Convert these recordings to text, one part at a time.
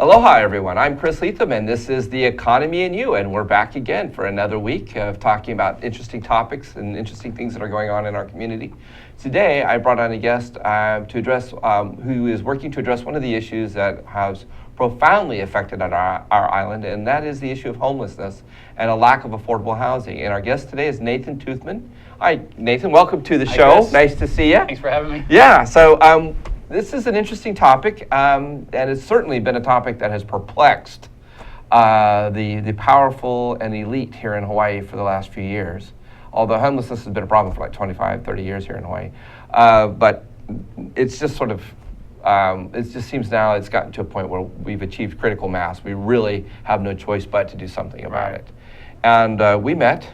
Aloha, everyone. I'm Chris Leatham, and this is The Economy and You, and we're back again for another week of talking about interesting topics and interesting things that are going on in our community. Today, I brought on a guest to address, who is working to address one of the issues that has profoundly affected our island, and that is the issue of homelessness and a lack of affordable housing. And our guest today is Nathan Toothman. Hi, Nathan. Welcome to the show. Chris. Nice to see you. Thanks for having me. Yeah. So this is an interesting topic, and it's certainly been a topic that has perplexed the powerful and elite here in Hawaii for the last few years. Although homelessness has been a problem for like 25, 30 years here in Hawaii. But it's just sort of, it just seems now it's gotten to a point where we've achieved critical mass. We really have no choice but to do something about it. And we met,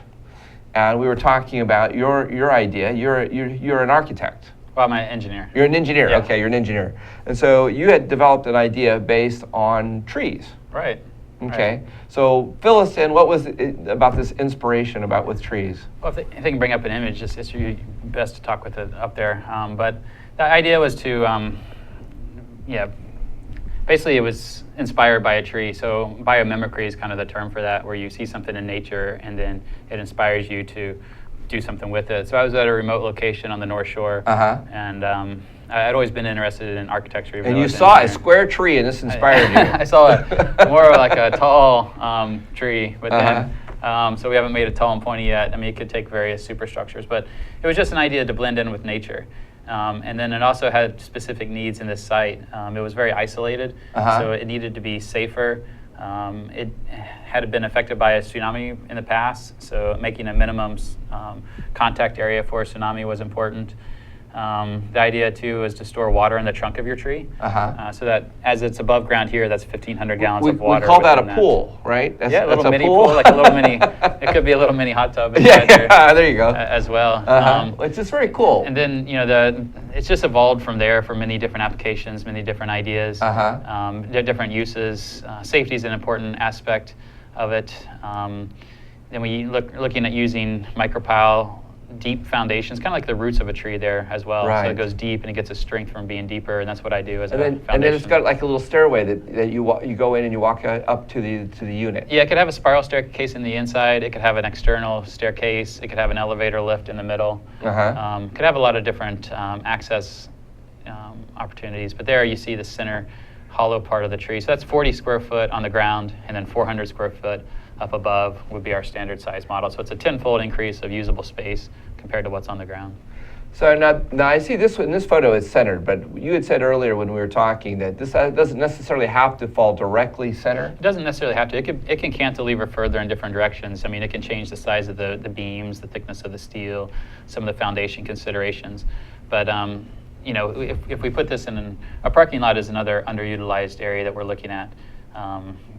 and we were talking about your idea. You're an architect. Well, I'm an engineer. You're an engineer. Yeah. Okay, you're an engineer. And so you had developed an idea based on trees. Right. Okay. Right. So fill us in. What was it about this inspiration about with trees? Well, if they can bring up an image, it's really best to talk with it up there. But the idea was to, basically it was inspired by a tree. So biomimicry is kind of the term for that, where you see something in nature and then it inspires you to do something with it. So I was at a remote location on the North Shore, and I'd always been interested in architecture. And you saw a square tree, and this inspired you. I saw more like a tall tree with them. So we haven't made it tall and pointy yet. I mean, it could take various superstructures, but it was just an idea to blend in with nature. And then it also had specific needs in this site. It was very isolated, so it needed to be safer. It had been affected by a tsunami in the past, so making a minimum contact area for a tsunami was important. The idea too was to store water in the trunk of your tree, so that as it's above ground here, that's 1,500 gallons of water. We call that a pool, right? A little mini pool, like a little mini. It could be a little mini hot tub. There you go. As well. It's just very cool. And then it's just evolved from there for many different applications, many different ideas, different uses. Safety is an important aspect of it. Then we looking at using micropile deep foundations, kind of like the roots of a tree there as well. Right. So it goes deep and it gets its strength from being deeper, and that's what I do as a foundation. And then it's got like a little stairway that you go in and you walk up to the unit. Yeah, it could have a spiral staircase in the inside. It could have an external staircase. It could have an elevator lift in the middle. Could have a lot of different access opportunities. But there you see the center hollow part of the tree. So that's 40 square foot on the ground, and then 400 square foot up above would be our standard size model. So it's a 10-fold increase of usable space compared to what's on the ground. So now I see this in this photo is centered, but you had said earlier when we were talking that this doesn't necessarily have to fall directly center. It doesn't necessarily have to. It can cantilever further in different directions. I mean, it can change the size of the beams, the thickness of the steel, some of the foundation considerations. But if we put this in a parking lot is another underutilized area that we're looking at.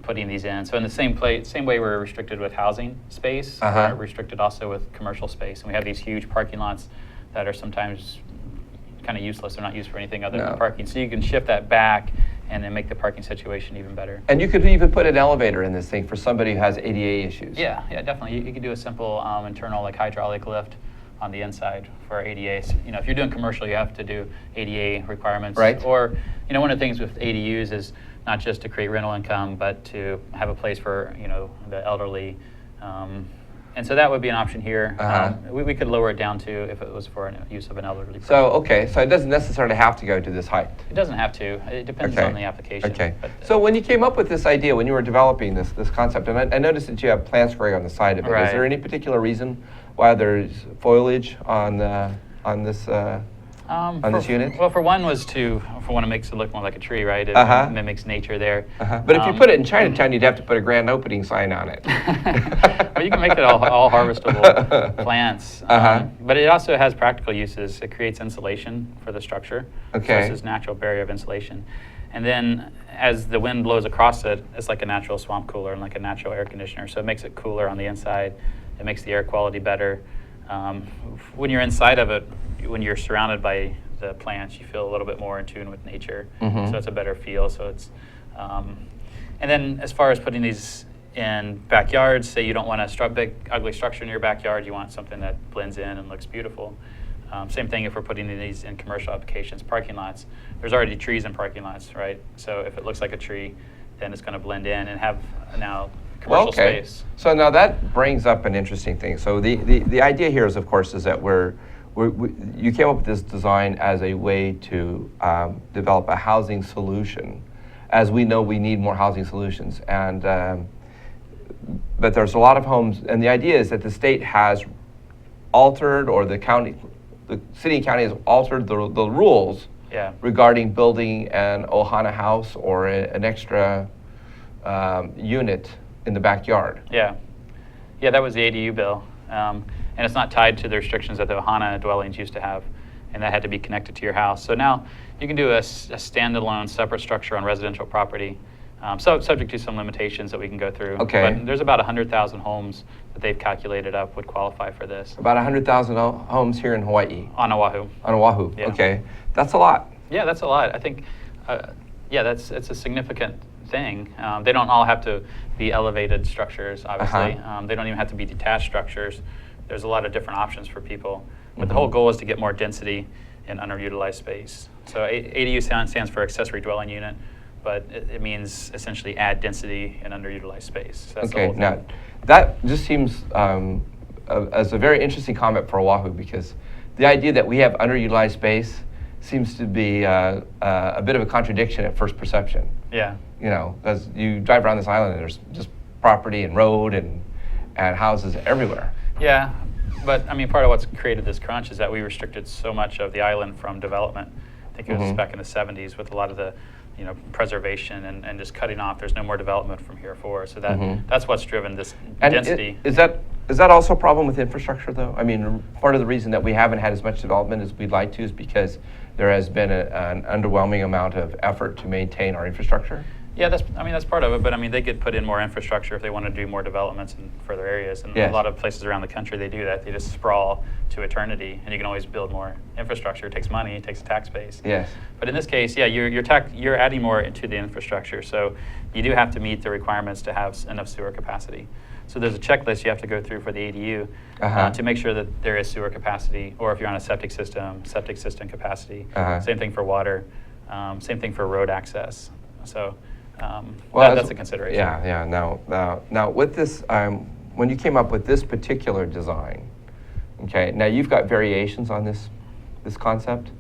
Putting these in. So in the same way we're restricted with housing space, we're restricted also with commercial space. And we have these huge parking lots that are sometimes kind of useless. They're not used for anything other than parking. So you can shift that back and then make the parking situation even better. And you could even put an elevator in this thing for somebody who has ADA issues. Yeah, definitely. You could do a simple internal like hydraulic lift on the inside for ADAs. If you're doing commercial, you have to do ADA requirements. Right. Or, one of the things with ADUs is not just to create rental income, but to have a place for, the elderly. And so that would be an option here. We could lower it down to if it was for use of an elderly person. So it doesn't necessarily have to go to this height. It doesn't have to. It depends on the application. Okay. But, so when you came up with this idea, when you were developing this concept, and I noticed that you have plants growing on the side of it. Right. Is there any particular reason why there's foliage on this unit? Well, for one was it makes it look more like a tree, right? It mimics nature there. But if you put it in Chinatown, you'd have to put a grand opening sign on it. Well, you can make it all harvestable plants. But it also has practical uses. It creates insulation for the structure. Okay. So it's this natural barrier of insulation. And then as the wind blows across it, it's like a natural swamp cooler and like a natural air conditioner. So it makes it cooler on the inside. It makes the air quality better. When you're inside of it, when you're surrounded by the plants, you feel a little bit more in tune with nature. So it's a better feel. So it's, and then as far as putting these in backyards, say you don't want a big ugly structure in your backyard, you want something that blends in and looks beautiful. Same thing if we're putting these in commercial applications, parking lots. There's already trees in parking lots, right? So if it looks like a tree, then it's going to blend in and have now Well, commercial okay. space. So now that brings up an interesting thing. So the idea here is, of course, is that you came up with this design as a way to develop a housing solution. As we know, we need more housing solutions, but there's a lot of homes, and the idea is that the state has altered, or the city and county has altered the rules Yeah. regarding building an Ohana house or an extra unit in the backyard. Yeah. Yeah, that was the ADU bill. And it's not tied to the restrictions that the Ohana dwellings used to have, and that had to be connected to your house. So now you can do a standalone separate structure on residential property, subject to some limitations that we can go through. Okay. But there's about 100,000 homes that they've calculated up would qualify for this About 100,000 homes here in Hawaii, on Oahu. on Oahu. Yeah. Okay, that's a lot. Yeah, that's a lot. I think, it's a significant thing. They don't all have to be elevated structures, obviously. They don't even have to be detached structures. There's a lot of different options for people. But the whole goal is to get more density in underutilized space. So ADU stands for Accessory Dwelling Unit, but it means essentially add density in underutilized space. So that's the Okay, whole thing. now that just seems as a very interesting comment for Oahu, because the idea that we have underutilized space seems to be a bit of a contradiction at first perception. Yeah. You know, because you drive around this island and there's just property and road and houses everywhere. Yeah, but I mean, part of what's created this crunch is that we restricted so much of the island from development. I think it was back in the 70s with a lot of the, preservation and just cutting off. There's no more development from here forward. So that's what's driven this And density. is that also a problem with infrastructure, though? I mean, part of the reason that we haven't had as much development as we'd like to is because there has been an underwhelming amount of effort to maintain our infrastructure. Yeah, that's part of it, but I mean, they could put in more infrastructure if they want to do more developments in further areas. And Yes. a lot of places around the country, they do that. They just sprawl to eternity, and you can always build more infrastructure. It takes money, it takes a tax base. Yes. But in this case, yeah, you're adding more into the infrastructure, so you do have to meet the requirements to have enough sewer capacity. So there's a checklist you have to go through for the ADU to make sure that there is sewer capacity, or if you're on a septic system capacity. Same thing for water, same thing for road access. So that's a consideration. Yeah. Now with this, when you came up with this particular design, okay. Now you've got variations on this concept.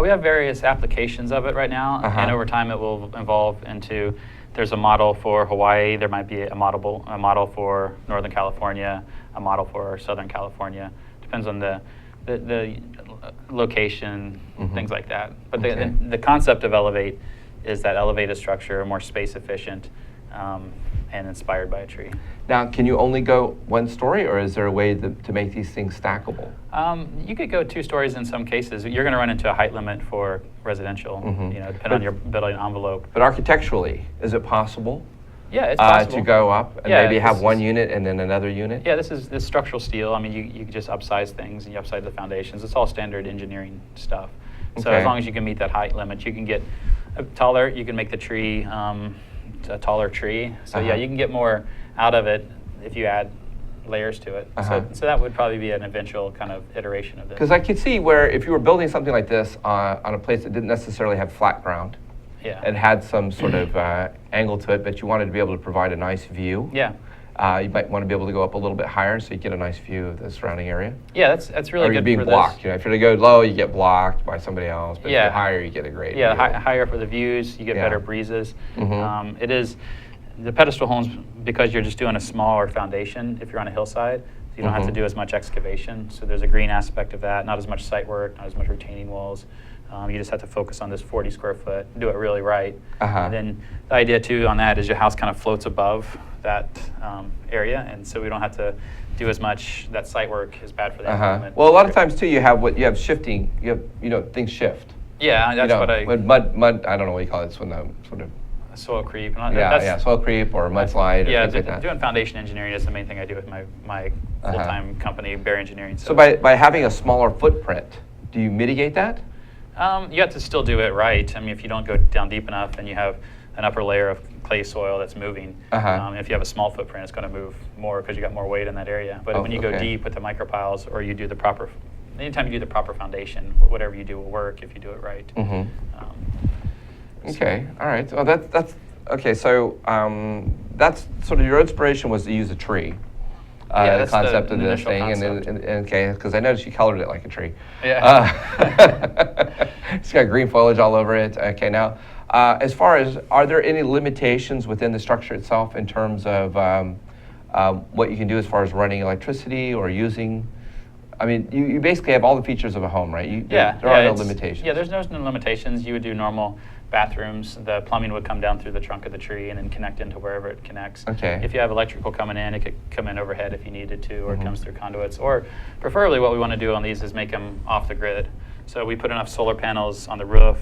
We have various applications of it right now, and over time it will evolve into. There's a model for Hawaii. There might be a model for Northern California, a model for Southern California. Depends on the location, things like that. But the concept of Elevate is that elevated structure, more space efficient, and inspired by a tree. Now, can you only go one story, or is there a way to make these things stackable? You could go 2 stories in some cases. You're going to run into a height limit for residential, depending on your building envelope. But architecturally, is it possible? Yeah, it's possible. To go up and Yeah, maybe have this one is- unit and then another unit? Yeah, this structural steel. I mean, you can just upsize things and you upsize the foundations. It's all standard engineering stuff. So Okay. as long as you can meet that height limit, you can get taller. You can make the tree a taller tree. So yeah, you can get more out of it if you add layers to it. So that would probably be an eventual kind of iteration of this. Because I could see where if you were building something like this on a place that didn't necessarily have flat ground, Yeah. it had some sort of angle to it, but you wanted to be able to provide a nice view. Yeah. You might want to be able to go up a little bit higher so you get a nice view of the surrounding area. Yeah, that's really Or good you're being for blocked. this. You know, if you're to go low, you get blocked by somebody else. But if Yeah. you go higher, you get a great Yeah, view. higher for the views, you get Yeah. better breezes. It is, the pedestal homes, because you're just doing a smaller foundation, if you're on a hillside, you don't have to do as much excavation. So there's a green aspect of that, not as much site work, not as much retaining walls. You just have to focus on this 40 square foot, do it really right. And then the idea too on that is your house kind of floats above that area, and so we don't have to do as much. That site work is bad for the environment. Well, a lot of times too, you have shifting. Things shift. Yeah, that's what when mud. I don't know what you call it. It's when the sort of soil creep. soil creep or mudslide. Yeah, or things like that. doing foundation engineering is the main thing I do with my full-time company, Bear Engineering. So by having a smaller footprint, do you mitigate that? You have to still do it right. I mean, if you don't go down deep enough and you have an upper layer of clay soil that's moving, if you have a small footprint, it's going to move more because you got more weight in that area. But when you go deep with the micropiles, or you do anytime you do the proper foundation, whatever you do will work if you do it right. Okay, all right. Well, that's Okay, so that's sort of your inspiration was to use a tree. Yeah, The that's the concept of this initial thing, concept. and okay, because I noticed you colored it like a tree. Yeah. It's got green foliage all over it. Okay, now, as far as, are there any limitations within the structure itself in terms of what you can do as far as running electricity or using? I mean, you basically have all the features of a home, right? There are no limitations. Yeah, there's no limitations. You would do normal bathrooms. The plumbing would come down through the trunk of the tree and then connect into wherever it connects. Okay. If you have electrical coming in, it could come in overhead if you needed to, or it comes through conduits. Or preferably what we want to do on these is make them off the grid. So we put enough solar panels on the roof,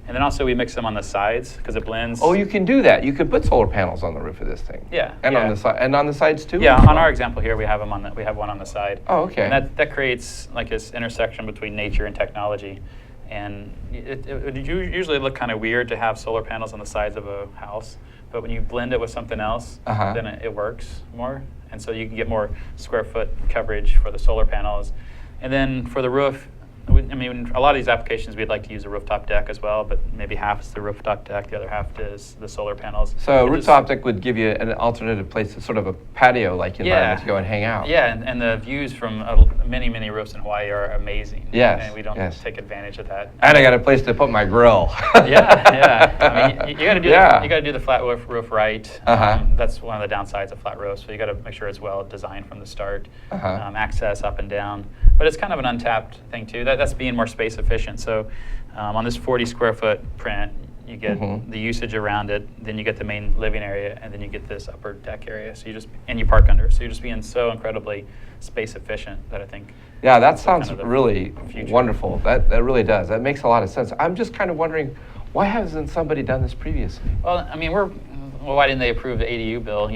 and then also we mix them on the sides because it blends. Oh, you can do that. You could put solar panels on the roof of this thing. Yeah. And yeah. on the side, and on the sides too. Yeah, on our example here, we have them on we have one on the side. Oh, okay. And that creates like this intersection between nature and technology. And it would usually look kind of weird to have solar panels on the sides of a house, but when you blend it with something else, then it works more. And so you can get more square foot coverage for the solar panels. And then for the roof, I mean, a lot of these applications, we'd like to use a rooftop deck as well, but maybe half is the rooftop deck, the other half is the solar panels. So rooftop deck would give you an alternative place, sort of a patio-like environment to go and hang out. Yeah, and the views from many, many roofs in Hawaii are amazing. Yes. And we don't take advantage of that. And I got a place to put my grill. Yeah. I mean, you got to do you got to do the flat roof right. That's one of the downsides of flat roofs. So you got to make sure it's well designed from the start. Access up and down, but it's kind of an untapped thing too. That's being more space efficient. So on this 40 square foot print, you get the usage around it, then you get the main living area, and then you get this upper deck area. So you park under. So you're just being so incredibly space efficient that I think. Yeah, that sounds kind of really wonderful. That really does. That makes a lot of sense. I'm just kind of wondering, why hasn't somebody done this previously? Well, I mean, why didn't they approve the ADU bill?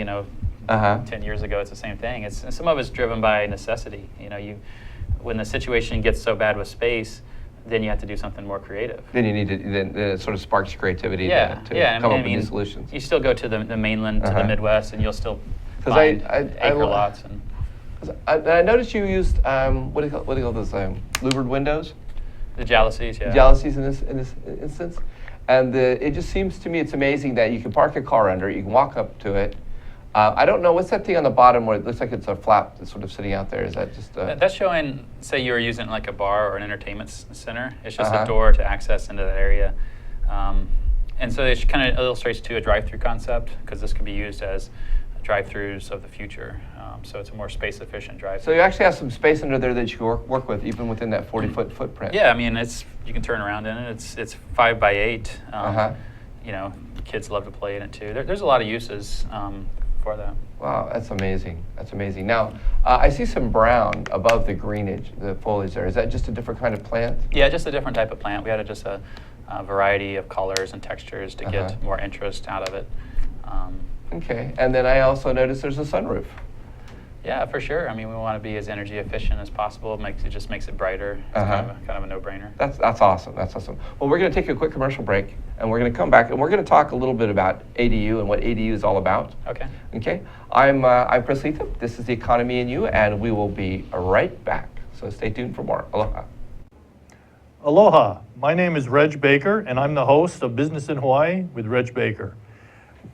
10 years ago, it's the same thing. Some of it's driven by necessity. When the situation gets so bad with space, then you have to do something more creative. Then you need to, then it sort of sparks creativity to come up with new solutions. You still go to the mainland, to the Midwest, and you'll still I find acre lots. I noticed you used, what do you call those, louvered windows? The jalousies, yeah. Jalousies in this instance. And it just seems to me it's amazing that you can park a car under it, you can walk up to it. I don't know, what's that thing on the bottom where it looks like it's a flap that's sort of sitting out there? Is that just That's showing, say you were using like a bar or an entertainment center. It's just a door to access into that area. And so it kind of illustrates to a drive-through concept, because this can be used as drive-throughs of the future. So it's a more space-efficient drive-through. So you actually have some space under there that you can work with, even within that 40-foot footprint. Yeah, I mean, you can turn around in it. It's 5 by 8. Kids love to play in it too. There's a lot of uses for that. Wow, that's amazing. That's amazing. Now, I see some brown above the greenage, the foliage there. Is that just a different kind of plant? Yeah, just a different type of plant. We had just a variety of colors and textures to get more interest out of it. Okay, and then I also noticed there's a sunroof. Yeah, for sure. I mean, we want to be as energy efficient as possible. It just makes it brighter. It's kind of a no-brainer. That's awesome. That's awesome. Well, we're going to take a quick commercial break, and we're going to come back, and we're going to talk a little bit about ADU and what ADU is all about. Okay. Okay. I'm Chris Letha. This is The Economy and You, and we will be right back. So stay tuned for more. Aloha. Aloha. My name is Reg Baker, and I'm the host of Business in Hawaii with Reg Baker.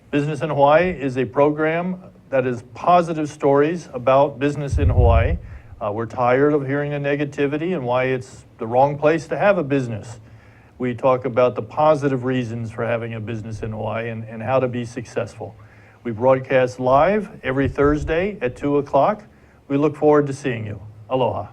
Business in Hawaii is a program that is positive stories about business in Hawaii. We're tired of hearing the negativity and why it's the wrong place to have a business. We talk about the positive reasons for having a business in Hawaii and how to be successful. We broadcast live every Thursday at 2 o'clock. We look forward to seeing you. Aloha.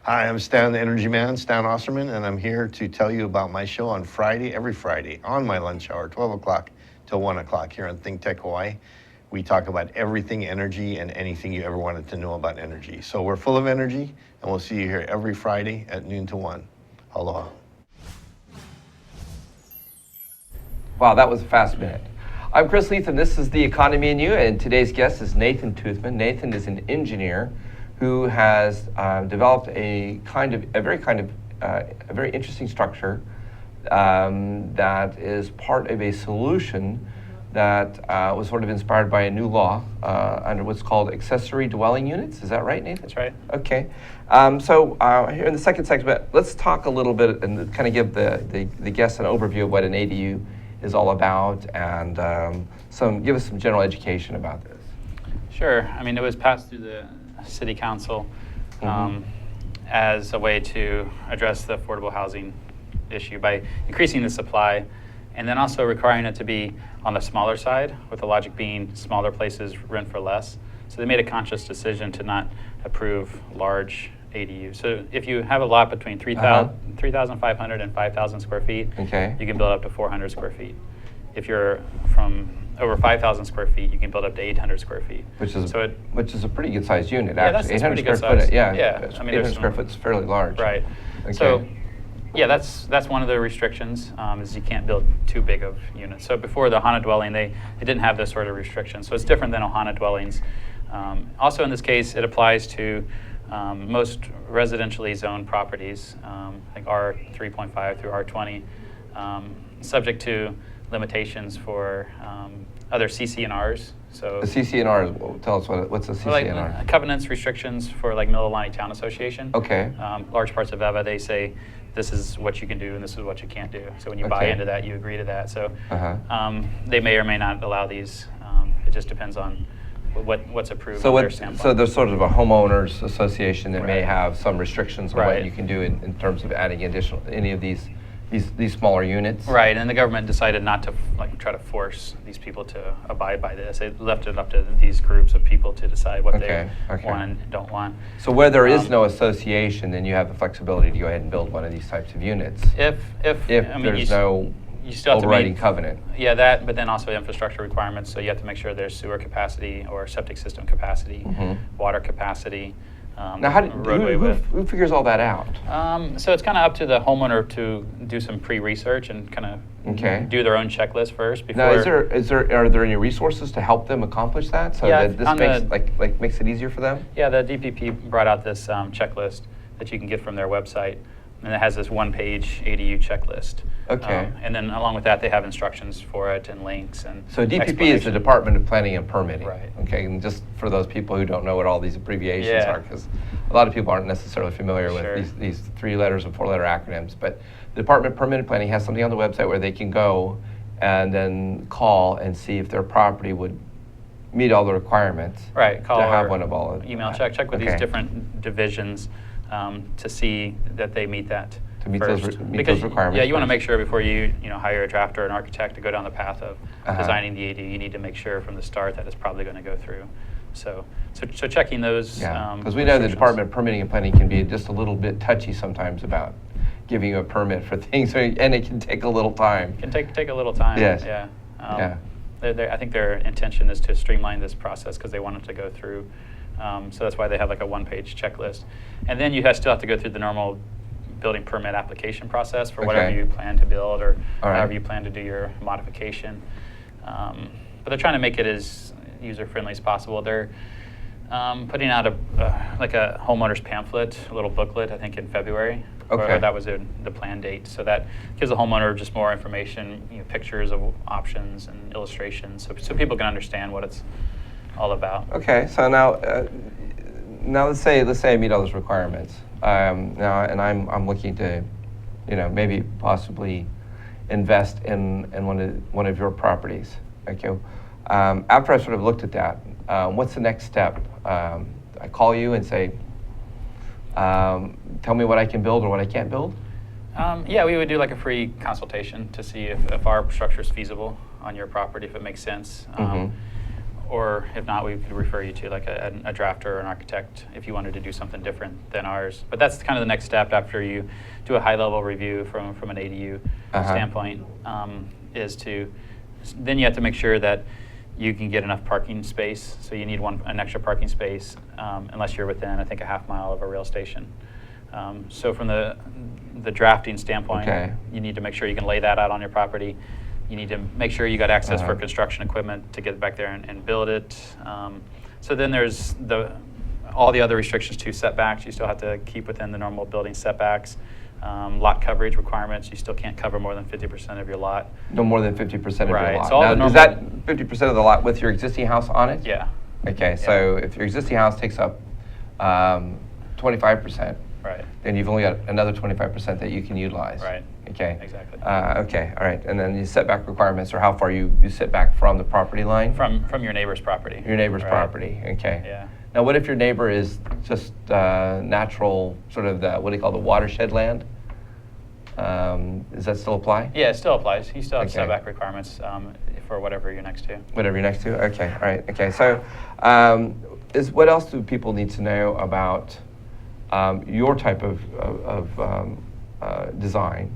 Hi, I'm Stan, the Energy Man, Stan Osterman, and I'm here to tell you about my show on Friday, every Friday, on my lunch hour, 12 o'clock till 1 o'clock here on Think Tech Hawaii. We talk about everything energy and anything you ever wanted to know about energy. So we're full of energy, and we'll see you here every Friday at noon to 1. Aloha. Wow, that was a fast minute. I'm Chris Letha, and this is The Economy and You, and today's guest is Nathan Toothman. Nathan is an engineer who has developed a very interesting structure that is part of a solution that was sort of inspired by a new law under what's called accessory dwelling units. Is that right, Nathan? That's right. Okay. So here in the second segment, let's talk a little bit and kind of give the guests an overview of what an ADU is all about, and give us some general education about this. Sure. I mean, it was passed through the city council as a way to address the affordable housing issue by increasing the supply, and then also requiring it to be on the smaller side, with the logic being smaller places rent for less. So they made a conscious decision to not approve large ADUs. So if you have a lot between 3,500 and 5,000 square feet, Okay. you can build up to 400 square feet. If you're from over 5,000 square feet, you can build up to 800 square feet. Which is so which is a pretty good sized unit, Yeah, actually. that's pretty good square foot. size. Yeah. Yeah, I mean, 800 square foot is fairly large. Right. Okay. So, yeah, that's one of the restrictions, is you can't build too big of units. So before the Ohana dwelling, they didn't have those sort of restrictions. So it's different than Ohana dwellings. Also, in this case, it applies to most residentially zoned properties, like R3.5 through R20, subject to limitations for other CC&Rs. So The CC&R, tell us what's a CC&R? like covenants, restrictions for like Mililani Town Association. Okay. Large parts of EVA, they say this is what you can do and this is what you can't do. So when you buy Okay. into that, you agree to that. So Uh-huh. they may or may not allow these. It just depends on what's approved So from their what? standpoint. So there's sort of a homeowners association that may Right. have some restrictions on what Right. you can do in terms of adding any of these smaller units. Right, and the government decided not to like try to force these people to abide by this. They left it up to these groups of people to decide what Okay, they okay. want and don't want. So where there is Um, no association, then you have the flexibility to go ahead and build one of these types of units. If If I mean, there's no you still have to overriding meet, covenant. Yeah, that, but then also infrastructure requirements. So you have to make sure there's sewer capacity or septic system capacity, Mhm. water capacity. Now, Roadway width. who figures all that out? So it's kind of up to the homeowner to do some pre-research and kind of Okay. do their own checklist first before. Now, are there any resources to help them accomplish that? So Yeah, that this on makes the- makes it easier for them? Yeah, the DPP brought out this checklist that you can get from their website, and it has this one-page ADU checklist. Okay. And then along with that, they have instructions for it and links and. So DPP is the explanation. Department of Planning and Permitting. Right. Okay, and just for those people who don't know what all these abbreviations Yeah. are, because a lot of people aren't necessarily familiar Sure. with these 3-letters and 4-letter acronyms. But the Department of Permitting and Planning has something on the website where they can go and then call and see if their property would meet all the requirements. Right, call to have or one of all of email, check with Okay. these different divisions to see that they meet that To meet those first. re- meet Because, those requirements Yeah, you want to first. make sure before you hire a drafter or an architect to go down the path of Uh-huh. designing the ADU, you need to make sure from the start that it's probably going to go through. So checking those. Yeah, because we know the restrictions. Department of Permitting and Planning can be just a little bit touchy sometimes about giving you a permit for things, and it can take a little time. Can take a little time. Yes. Yeah. Yeah. I think their intention is to streamline this process because they want it to go through. So that's why they have like a one-page checklist. And then you still have to go through the normal building permit application process for whatever Okay. you plan to build or All right. however you plan to do your modification. But they're trying to make it as user-friendly as possible. They're putting out like a homeowner's pamphlet, a little booklet, I think in February. Okay. Or that was the plan date. So that gives the homeowner just more information, pictures of options and illustrations, so people can understand what it's all about. Okay, so now let's say I meet all those requirements. Now, and I'm looking to, maybe possibly invest in one of your properties. Okay. After I sort of looked at that, what's the next step? I call you and say, tell me what I can build or what I can't build? Yeah, we would do like a free consultation to see if our structure is feasible on your property, if it makes sense. Mhm. Or if not, we could refer you to like a drafter or an architect if you wanted to do something different than ours. But that's kind of the next step after you do a high-level review from an ADU standpoint, then you have to make sure that you can get enough parking space. So you need an extra parking space unless you're within, I think, a half mile of a rail station. So from the drafting standpoint, Okay. you need to make sure you can lay that out on your property. You need to make sure you got access for Uh-huh. construction equipment to get back there and build it. So then there's all the other restrictions to setbacks. You still have to keep within the normal building setbacks. Lot coverage requirements, you still can't cover more than 50% of your lot. No more than 50% of Right, your lot. so all the Now, is normal- that 50% of the lot with your existing house on it? Yeah, Okay, so if your existing house takes up 25%, right, then you've only got another 25% that you can utilize. right. Okay. Exactly. Okay, all right. And then the setback requirements are how far you sit back from the property line? From your neighbor's property. Your neighbor's Right. property, okay. Yeah. Now, what if your neighbor is just natural, sort of the, what do you call the watershed land? Does that still apply? Yeah, it still applies. You still have Okay. setback requirements for whatever you're next to. Whatever you're next to? Okay, all right, okay. So what else do people need to know about your type of design?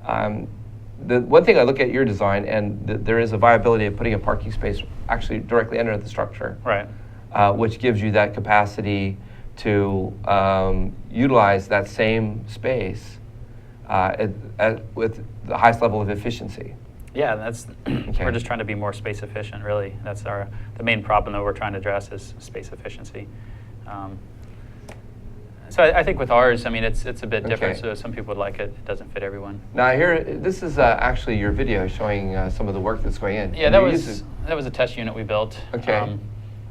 The one thing I look at your design, and there is a viability of putting a parking space actually directly under the structure. Right. Which gives you that capacity to utilize that same space with the highest level of efficiency. Yeah, that's we're just trying to be more space efficient. Really, that's the main problem that we're trying to address is space efficiency. So I think with ours, I mean, it's a bit different. Okay. So some people would like it. It doesn't fit everyone. Now here, this is actually your video showing some of the work that's going in. Yeah, And that you was use a test unit we built. Okay.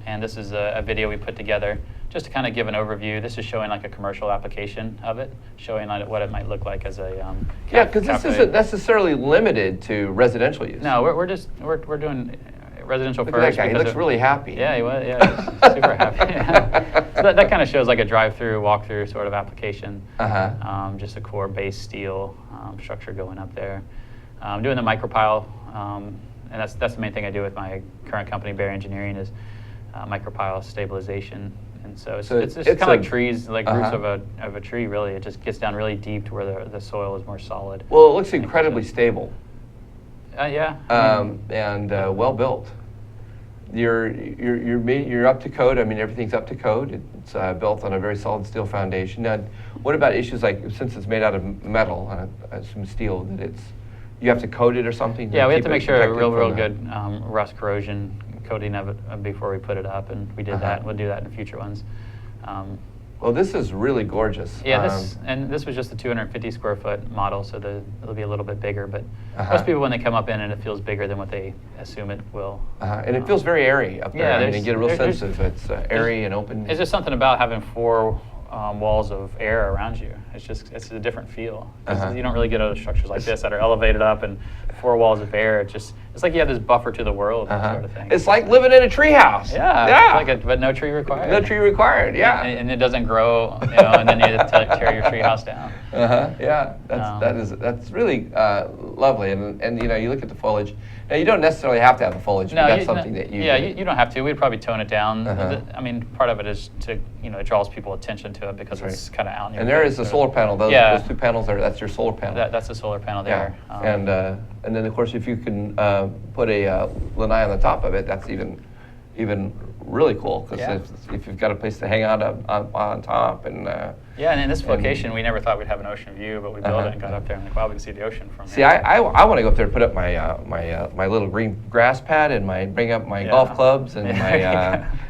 And this is a video we put together just to kind of give an overview. This is showing like a commercial application of it, showing like what it might look like as a Yeah, because this cafe. isn't necessarily limited to residential use. No, we're doing residential Look first. at that guy. He because looks of- really happy. Yeah, he was. Yeah, he was super happy. So that kind of shows like a drive-through, walk-through sort of application. Just a core base steel structure going up there. Doing the micropile, and that's the main thing I do with my current company, Bear Engineering, is micropile stabilization. And so it's kind of like trees, like roots of a tree. Really, it just gets down really deep to where the soil is more solid. Well, it looks incredibly stable. Yeah. And well built. You're up to code. I mean, everything's up to code. It's built on a very solid steel foundation. Now, what about issues like, since it's made out of metal, I assume steel, that you have to coat it or something? Yeah, we have keep to it make sure a protected real from good rust corrosion coating of it before we put it up, and we did that. We'll do that in future ones. Well, this is really gorgeous. Yeah, this was just a 250 square foot model, so it'll be a little bit bigger. But most people, when they come up in it, feels bigger than what they assume it will. And it feels very airy up there. Yeah, I mean, you get a real there's- sense of it's airy and open. It's just something about having four walls of air around you. It's a different feel. 'Cause you don't really get other structures like this that are elevated up and four walls of air. It's like you have this buffer to the world sort of thing. It's like living in a treehouse. Yeah. But no tree required. No tree required. Yeah. And it doesn't grow, and then you have to tear your tree house down. Yeah, that's really lovely, and you look at the foliage. Now you don't necessarily have to have the foliage, but that's something that you. Yeah, you don't have to. We'd probably tone it down. I mean, part of it is to it draws people attention to it because it's kind of out in your And there face, is a so- solar panel. Those 2 panels that's your solar panel. That's a solar panel Yeah, there. and then of course if you can put a lanai on the top of it, that's even really cool because if you've got a place to hang out on top and. Yeah, and in this location, we never thought we'd have an ocean view, but we built it and got up there and like, wow, we can see the ocean from See, here. I want to go up there and put up my little green grass pad and bring up my golf clubs and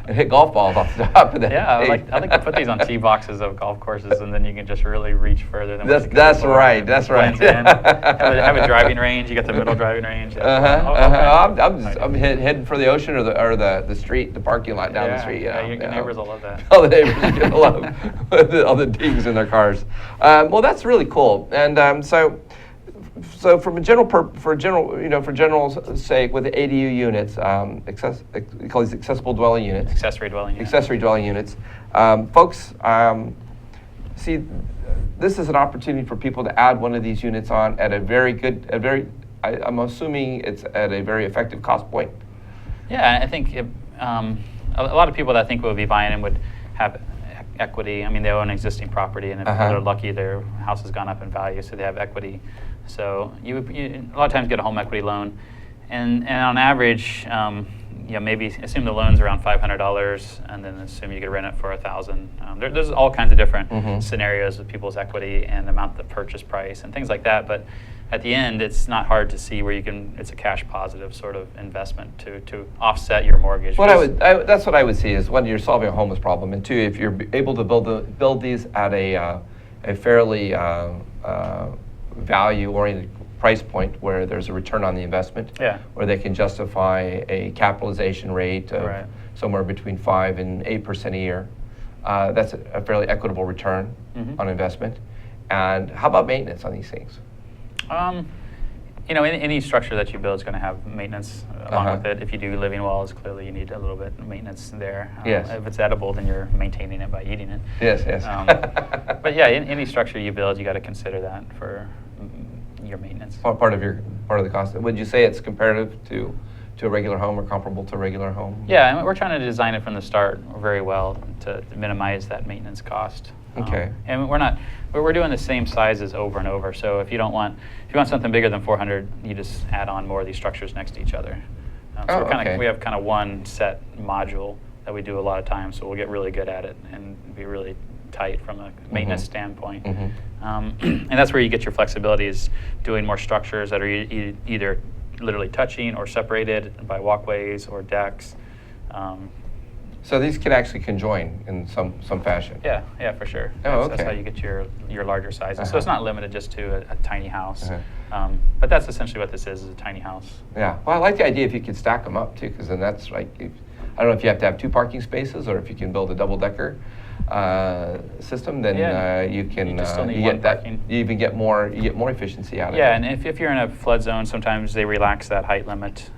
and hit golf balls off the top of that. Yeah, I like to put these on tee boxes of golf courses, and then you can just really reach further than. That's right. That's right. Have a driving range. You got the middle driving range. I'm heading for the ocean or the street, the parking lot down the street. Your neighbors will love that. All the neighbors are gonna love all the dings in their cars. Well, that's really cool. And so from a for general sake, with the ADU units, we call these accessible dwelling units. Accessory dwelling unit. Accessory dwelling units. Folks, see, this is an opportunity for people to add one of these units on at I'm assuming it's at a very effective cost point. Yeah, I think a lot of people that I think would be buying it would have equity. I mean, they own existing property, and if they're lucky, their house has gone up in value, so they have equity. So you a lot of times get a home equity loan, and on average, maybe assume the loan's around $500, and then assume you could rent it for $1,000. There's all kinds of different scenarios with people's equity and the amount of purchase price and things like that. But at the end, it's not hard to see where it's a cash positive sort of investment to offset your mortgage. That's what I would see is, one, you're solving a homeless problem, and two, if you're able to build these at a fairly value-oriented price point where there's a return on the investment, Yeah. where they can justify a capitalization rate of Right. somewhere between 5 and 8% a year. That's a fairly equitable return on investment. And how about maintenance on these things? You know, any structure that you build is going to have maintenance along Uh-huh. with it. If you do living walls, clearly you need a little bit of maintenance there. Yes. If it's edible, then you're maintaining it by eating it. Yes, yes. But yeah, any structure you build, you got to consider that for your maintenance. Part of the cost. Would you say it's comparative to a regular home or comparable to a regular home? Yeah, and we're trying to design it from the start very well to minimize that maintenance cost. Okay. And we're doing the same sizes over and over. So if you want something bigger than 400, you just add on more of these structures next to each other. So okay. we have kind of one set module that we do a lot of times, so we'll get really good at it and be really tight from a maintenance standpoint. And that's where you get your flexibility, is doing more structures that are either literally touching or separated by walkways or decks. So these can actually conjoin in some fashion. Yeah, for sure. Oh, That's okay. how you get your larger sizes. So it's not limited just to a tiny house. But that's essentially what this is a tiny house. Yeah. Well, I like the idea if you could stack them up too, because then that's like, I don't know if you have to have 2 parking spaces or if you can build a double-decker system, then you can You just still need you one get that parking. you even get more efficiency out of it. Yeah, and if you're in a flood zone, sometimes they relax that height limit.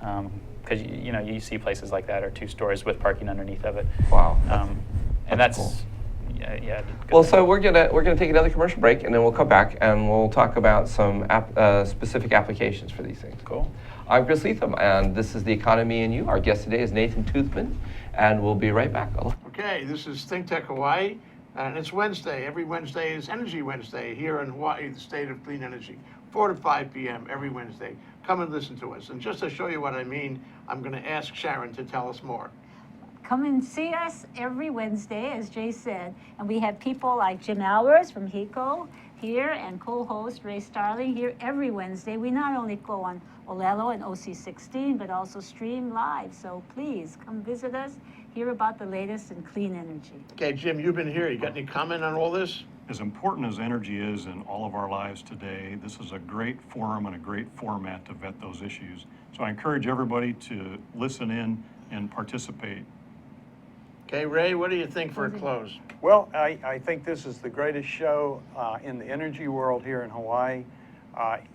Because you see places like that are 2 stories with parking underneath of it. Wow. And that's that's cool. yeah. good Well, thing. so we're gonna take another commercial break, and then we'll come back and we'll talk about some specific applications for these things. Cool. I'm Chris Leatham, and this is The Economy and You. Our guest today is Nathan Toothman, and we'll be right back. Okay, this is Think Tech Hawaii, and it's Wednesday. Every Wednesday is Energy Wednesday here in Hawaii, the state of clean energy. 4 to 5 p.m. every Wednesday. Come and listen to us. And just to show you what I mean, I'm going to ask Sharon to tell us more. Come and see us every Wednesday, as Jay said. And we have people like Jim Albers from HECO here and co-host Ray Starling here every Wednesday. We not only go on Olelo and OC16, but also stream live. So please come visit us, hear about the latest in clean energy. Okay, Jim, you've been here. You got any comment on all this? As important as energy is in all of our lives today, this is a great forum and a great format to vet those issues. So I encourage everybody to listen in and participate. Okay, Ray, what do you think for a close? Well, I think this is the greatest show in the energy world here in Hawaii.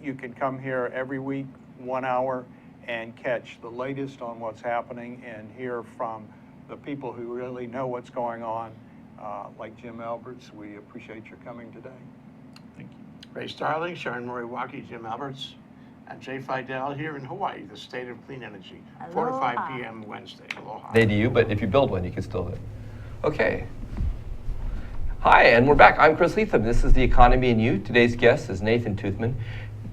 You can come here every week, 1 hour, and catch the latest on what's happening and hear from the people who really know what's going on, like Jim Alberts. We appreciate your coming today. Thank you. Ray Starling, Sharon Moriwaki, Jim Alberts, and Jay Fidel here in Hawaii, the state of clean energy. 4 to 5 Aloha. p.m. Wednesday. Aloha. They do you, but if you build one, you can still do it. Okay. Hi, and we're back. I'm Chris Leatham. This is The Economy and You. Today's guest is Nathan Toothman.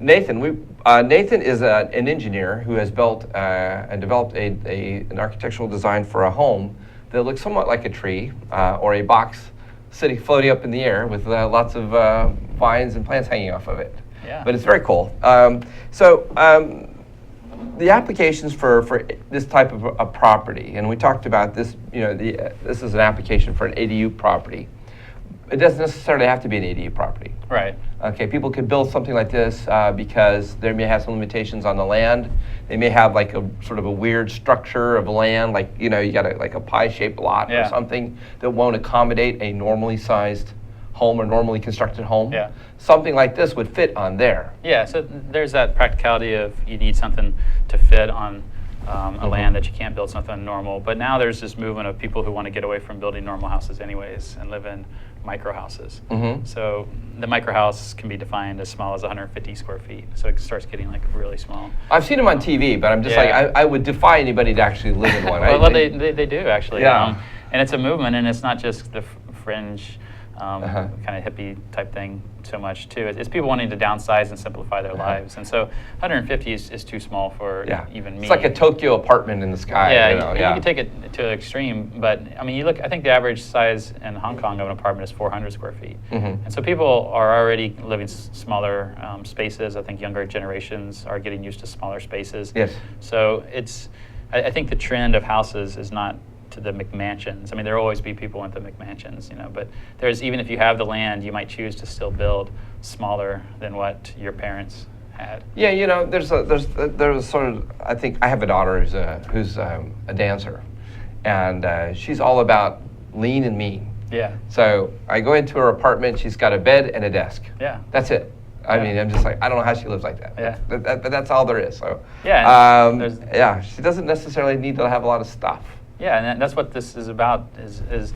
Nathan is an engineer who has built and developed an architectural design for a home that looks somewhat like a tree or a box floating up in the air with lots of vines and plants hanging off of it. Yeah. But it's very cool. The applications for this type of a property, and we talked about this, this is an application for an ADU property. It doesn't necessarily have to be an ADU property. Right. Okay, people could build something like this because they may have some limitations on the land. They may have like a sort of a weird structure of land, like you got a pie-shaped lot or something that won't accommodate a normally sized home or normally constructed home. Yeah. Something like this would fit on there. Yeah, so there's that practicality of you need something to fit on a land that you can't build something normal. But now there's this movement of people who want to get away from building normal houses anyways and live in micro houses. So the micro house can be defined as small as 150 square feet. So it starts getting like really small. I've seen them on TV, but I'm just like, I would defy anybody to actually live in one. Well, they do actually. Yeah. And it's a movement, and it's not just the fringe kind of hippie type thing so much too. It's people wanting to downsize and simplify their lives. And so 150 is too small for even me. It's like a Tokyo apartment in the sky. Yeah, you can take it to an extreme, but I mean, I think the average size in Hong Kong of an apartment is 400 square feet. And so people are already living smaller spaces. I think younger generations are getting used to smaller spaces. Yes. So I think the trend of houses is not into the McMansions. I mean, there will always be people into McMansions, you know, but there's, even if you have the land, you might choose to still build smaller than what your parents had. Yeah, you know, there's sort of, I think I have a daughter who's a dancer, and she's all about lean and mean. Yeah. So I go into her apartment, she's got a bed and a desk. Yeah. That's it. I Yeah. mean, I'm just like, I don't know how she lives like that. Yeah. But that's all there is. So Yeah, and yeah, she doesn't necessarily need to have a lot of stuff. Yeah, and that's what this is about, is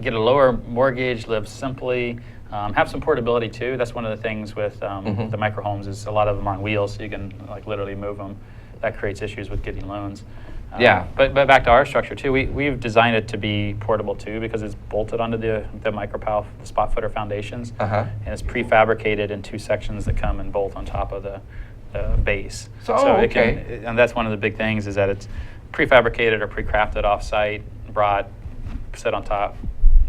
get a lower mortgage, live simply, have some portability too. That's one of the things with the micro homes, is a lot of them are on wheels, so you can like literally move them. That creates issues with getting loans. Yeah. But back to our structure too, we've designed it to be portable too, because it's bolted onto the micropal, the spot footer foundations, Uh-huh. and it's prefabricated in 2 sections that come and bolt on top of the base. So, it okay. can, and that's one of the big things, is that it's prefabricated or pre-crafted off-site, brought, set on top,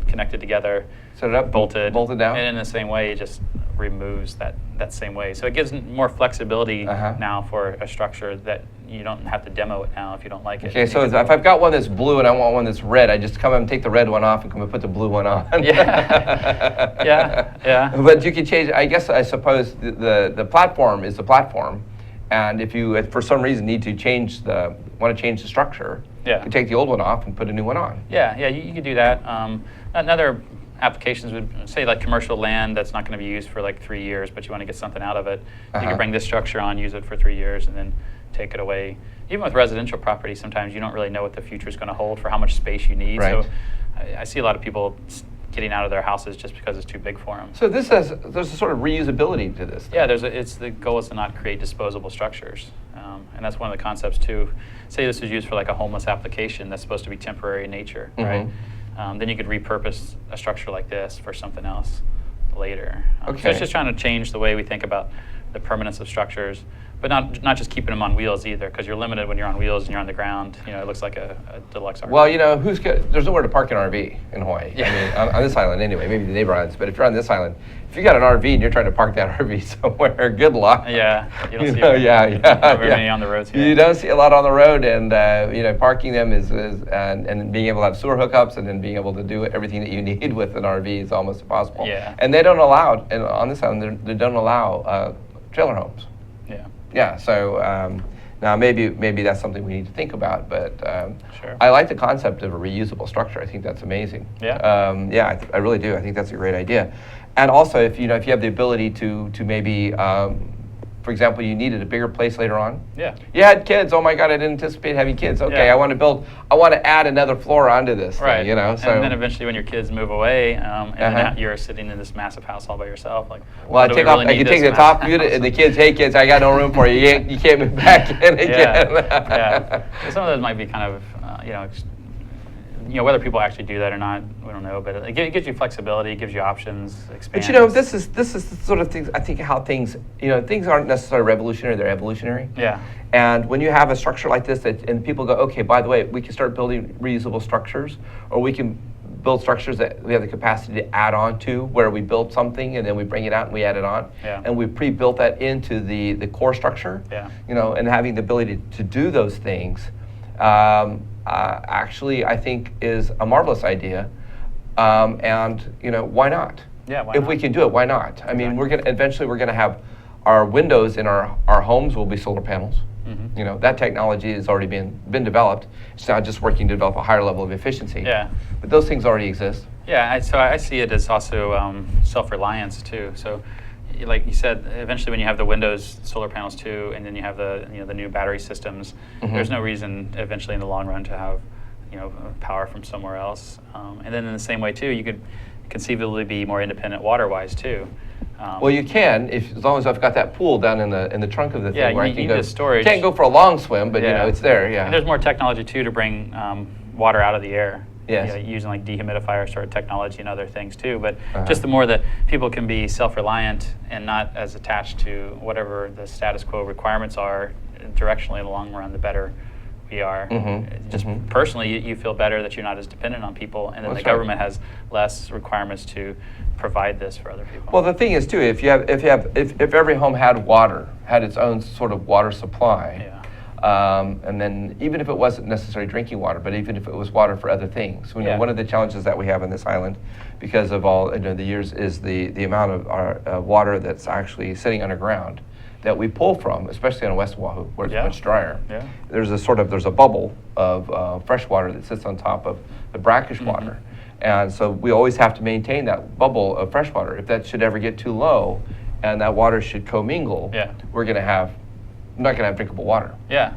connected together, Set it up, bolted down. and in the same way, it just removes that same way. So it gives more flexibility Uh-huh. now for a structure, that you don't have to demo it now if you don't like it. Okay, You so can if build I've it. got one that's blue and I want one that's red, I just come and take the red one off and come and put the blue one on. Yeah. Yeah. But you can change, I suppose the platform is the platform. And if you, for some reason, need to want to change the structure, Yeah. you take the old one off and put a new one on. Yeah, you could do that. Another applications would say like commercial land that's not going to be used for like 3 years, but you want to get something out of it. You Uh-huh. can bring this structure on, use it for 3 years, and then take it away. Even with residential property, sometimes you don't really know what the future is going to hold for how much space you need. Right. So I see a lot of people getting out of their houses just because it's too big for them. So there's a sort of reusability to this. Yeah, the goal is to not create disposable structures, and that's one of the concepts too. Say this is used for like a homeless application that's supposed to be temporary in nature, right? Then you could repurpose a structure like this for something else later. So Okay. it's just trying to change the way we think about the permanence of structures, but not just keeping them on wheels either, because you're limited when you're on wheels and you're on the ground. You know, it looks like a deluxe RV. Well, you know, there's nowhere to park an RV in Hawaii. Yeah. I mean, on this island anyway, maybe the neighbor islands, but if you're on this island, if you got an RV and you're trying to park that RV somewhere, good luck. Yeah, you don't see know, not very many on the roads here. You don't see a lot on the road, and you know, parking them is and being able to have sewer hookups and then being able to do everything that you need with an RV is almost impossible. Yeah. And they don't allow, and on this island, they don't allow trailer homes. Yeah. Yeah, so now maybe that's something we need to think about, but Sure. I like the concept of a reusable structure. I think that's amazing. Yeah. Yeah, I really do. I think that's a great idea. And also, if you have the ability to maybe, for example, you needed a bigger place later on. Yeah. You had kids. Oh my God, I didn't anticipate having kids. Okay, Yeah. I want to add another floor onto this Right. thing, you know. So And then eventually, when your kids move away, and then Uh-huh. you're sitting in this massive house all by yourself, like, well, I do we take off. really I need can take this the top massive unit, house? and the kids. Hey, kids, I got no room for you. You can't move back in again. Yeah. So some of those might be kind of, whether people actually do that or not, we don't know. But it gives you flexibility, it gives you options, expands. But you know, this is the sort of things, I think, how things, things aren't necessarily revolutionary, they're evolutionary. Yeah. And when you have a structure like this, and people go, okay, by the way, we can start building reusable structures, or we can build structures that we have the capacity to add on to, where we build something and then we bring it out and we add it on. Yeah. And we pre-built that into the core structure. Yeah. And having the ability to do those things, actually, I think is a marvelous idea. And why not? Yeah, why if not? we can do it, why not? I mean, Exactly. we're gonna have our windows in our homes will be solar panels. Mhm. That technology has already been developed. It's now just working to develop a higher level of efficiency. Yeah. But those things already exist. Yeah, so I see it as also self-reliance too. So, like you said, eventually when you have the Windows solar panels too, and then you have the new battery systems, there's no reason eventually in the long run to have power from somewhere else. And then in the same way too, you could conceivably be more independent water-wise too. Well, you can as long as I've got that pool down in the trunk of the Yeah, thing where you I can need go. the storage. Can't go for a long swim, but Yeah. it's there. Yeah. And there's more technology too to bring water out of the air. Yes. Using like dehumidifier sort of technology and other things too. But Uh-huh. just the more that people can be self-reliant and not as attached to whatever the status quo requirements are directionally in the long run, the better we are. Just personally, you feel better that you're not as dependent on people, and then That's the right. government has less requirements to provide this for other people. Well, the thing is too, if every home had its own sort of water supply, Yeah. And then even if it wasn't necessarily drinking water, but even if it was water for other things. We know Yeah. one of the challenges that we have on this island, because of all the years, is the amount of our water that's actually sitting underground that we pull from, especially on West Oahu, where it's Yeah. much drier. Yeah. There's a bubble of fresh water that sits on top of the brackish water. And so we always have to maintain that bubble of fresh water. If that should ever get too low and that water should commingle, Yeah. we're not going to have drinkable water. Yeah,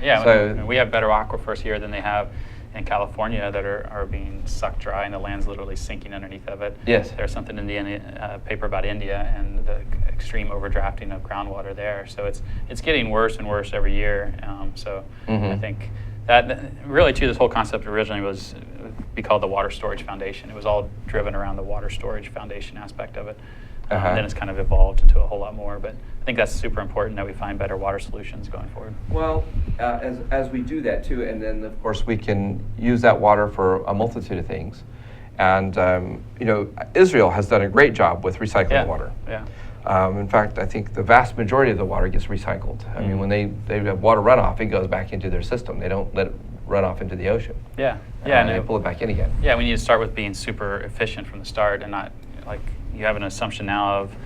yeah. So- We have better aquifers here than they have in California that are being sucked dry, and the land's literally sinking underneath of it. Yes. There's something in the paper about India and the extreme overdrafting of groundwater there. So it's getting worse and worse every year. I think that really, too, this whole concept originally was be called the Water Storage Foundation. It was all driven around the water storage foundation aspect of it. Then it's kind of evolved into a whole lot more. But I think that's super important that we find better water solutions going forward. Well, as we do that too, and then of course we can use that water for a multitude of things. And Israel has done a great job with recycling water. Yeah. In fact, I think the vast majority of the water gets recycled. I mean, when they have water runoff, it goes back into their system. They don't let it run off into the ocean. Yeah. Yeah. And they pull it back in again. Yeah, we need to start with being super efficient from the start, and not like you have an assumption now of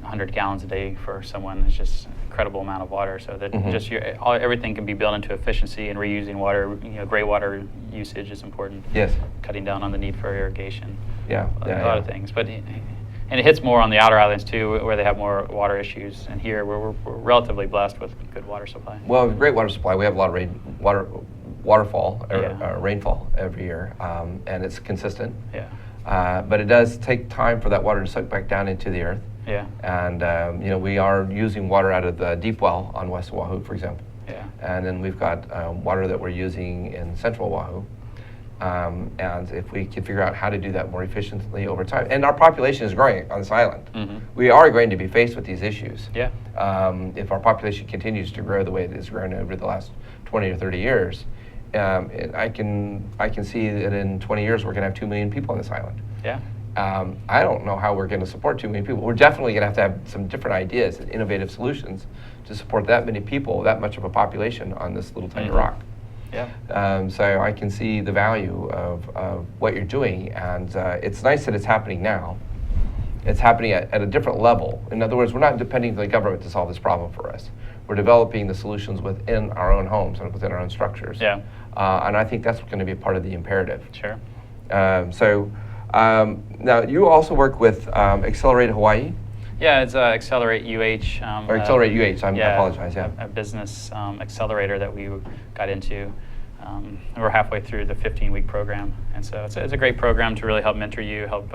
100 gallons a day for someone is just an incredible amount of water. So that just everything can be built into efficiency, and reusing water. Gray water usage is important. Yes. Cutting down on the need for irrigation. Yeah. A lot of things, but. And it hits more on the outer islands too, where they have more water issues. And here, we're relatively blessed with good water supply. Well, great water supply. We have a lot of waterfall or Yeah. rainfall every year, and it's consistent. Yeah. But it does take time for that water to soak back down into the earth. Yeah. And we are using water out of the deep well on West Oahu, for example. Yeah. And then we've got water that we're using in Central Oahu. And if we can figure out how to do that more efficiently over time, and our population is growing on this island, we are going to be faced with these issues. Yeah. If our population continues to grow the way it has grown over the last 20 or 30 years, I can see that in 20 years we're going to have 2 million people on this island. Yeah. I don't know how we're going to support 2 million people. We're definitely going to have some different ideas and innovative solutions to support that many people, that much of a population on this little tiny rock. Yeah. So I can see the value of what you're doing, and it's nice that it's happening now. It's happening at a different level. In other words, we're not depending on the government to solve this problem for us. We're developing the solutions within our own homes and within our own structures. Yeah. And I think that's going to be a part of the imperative. Sure. Now, you also work with Accelerate Hawaii? Yeah, it's Accelerate UH. Or Accelerate UH, I apologize, A business accelerator that we got into. We're halfway through the 15-week program. And so it's a great program to really help mentor you, help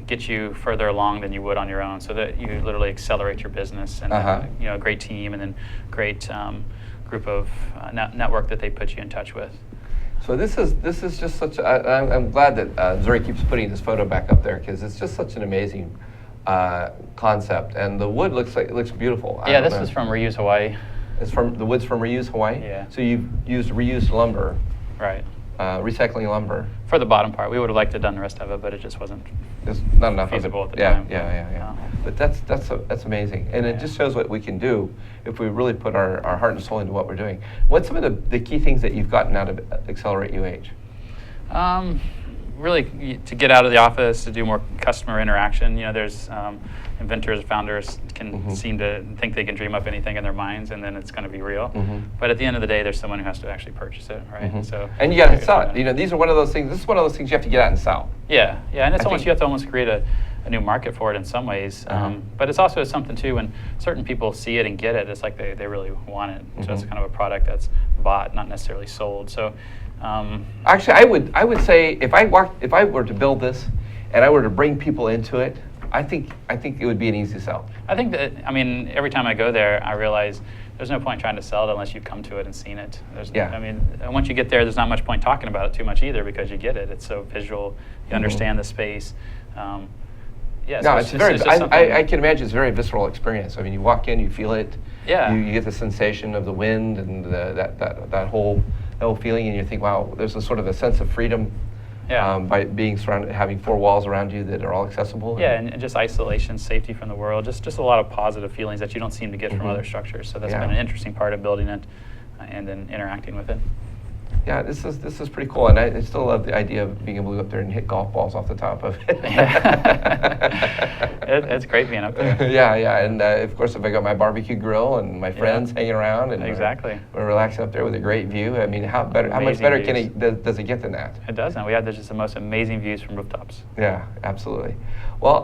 get you further along than you would on your own, so that you literally accelerate your business. And a great team, and then great group of network that they put you in touch with. So this is just such. I'm glad that Zuri keeps putting this photo back up there, because it's just such an amazing concept, and the wood looks beautiful. Yeah, this is from Reuse Hawaii. It's the wood's from Reuse Hawaii. Yeah. So you've used reused lumber. Right. Recycling lumber. For the bottom part, we would have liked to have done the rest of it, but it just wasn't. There's not enough feasible of it. at the time. Yeah. But that's amazing, and it just shows what we can do if we really put our heart and soul into what we're doing. What's some of the key things that you've gotten out of Accelerate UH? Really, to get out of the office, to do more customer interaction. There's inventors, founders can seem to think they can dream up anything in their minds, and then it's going to be real. But at the end of the day, there's someone who has to actually purchase it, right? So, and you got to sell it. These are one of those things. This is one of those things you have to get out and sell. Yeah, and it's you have to almost create a new market for it in some ways. But it's also something too, when certain people see it and get it, it's like they really want it. So it's kind of a product that's bought, not necessarily sold. So. Actually, I would say if I were to build this, and I were to bring people into it, I think it would be an easy sell. I think that every time I go there, I realize there's no point trying to sell it unless you've come to it and seen it. Once you get there, there's not much point talking about it too much either, because you get it. It's so visual. You understand the space. I can imagine it's a very visceral experience. You walk in, you feel it. Yeah. You get the sensation of the wind and that whole feeling, and you think, wow, there's a sort of a sense of freedom Yeah. by being surrounded, having 4 walls around you that are all accessible. Yeah, and just isolation, safety from the world, just a lot of positive feelings that you don't seem to get from other structures. So that's Yeah. been an interesting part of building it and then interacting with it. Yeah, this is pretty cool, and I still love the idea of being able to go up there and hit golf balls off the top of it. It's great being up there. Yeah, and of course, if I got my barbecue grill and my friends hanging around, and Exactly. we're relaxing up there with a great view. I mean, how much Amazing better views. does it get than that? It doesn't. We have just the most amazing views from rooftops. Yeah, absolutely. Well,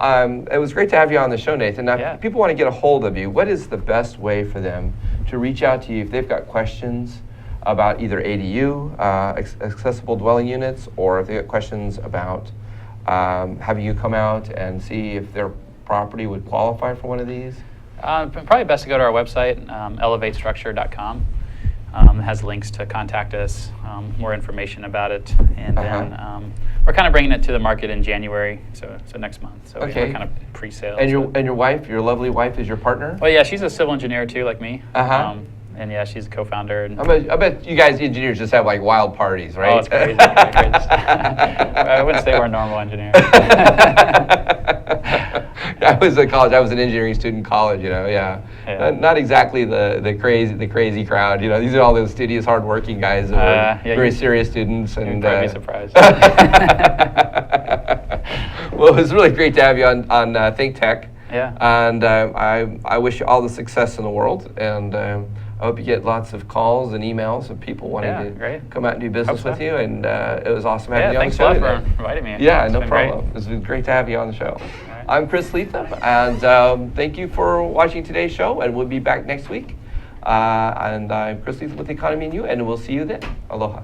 it was great to have you on the show, Nathan. Now, Yeah. if people want to get a hold of you, what is the best way for them to reach out to you if they've got questions about either ADU, accessible dwelling units, or if they got questions about having you come out and see if their property would qualify for one of these? Probably best to go to our website, elevatestructure.com. It has links to contact us, more information about it, and then we're kind of bringing it to the market in January, so next month. So Okay. we're kind of pre-sales. And your wife, your lovely wife, is your partner? Well, yeah, she's a civil engineer too, like me. Uh-huh. And yeah, she's a co-founder. And I bet you guys engineers just have like wild parties, right? Oh, it's crazy. I wouldn't say we're normal engineers. I was in college. I was an engineering student in college. Yeah. Not exactly the crazy crowd. These are all those studious, hardworking guys who are very serious students. You'd And probably be surprised. Well, it was really great to have you on Think Tech. Yeah. And I wish you all the success in the world. And I hope you get lots of calls and emails of people wanting to come out and do business Hope with so. you. And it was awesome having you on the thanks show a lot today. for inviting me. Yeah, It's no been problem. great. It's been great to have you on the show. right. I'm Chris Leatham, and thank you for watching today's show. And we'll be back next week. And I'm Chris Leatham with Economy and You, and we'll see you then. Aloha.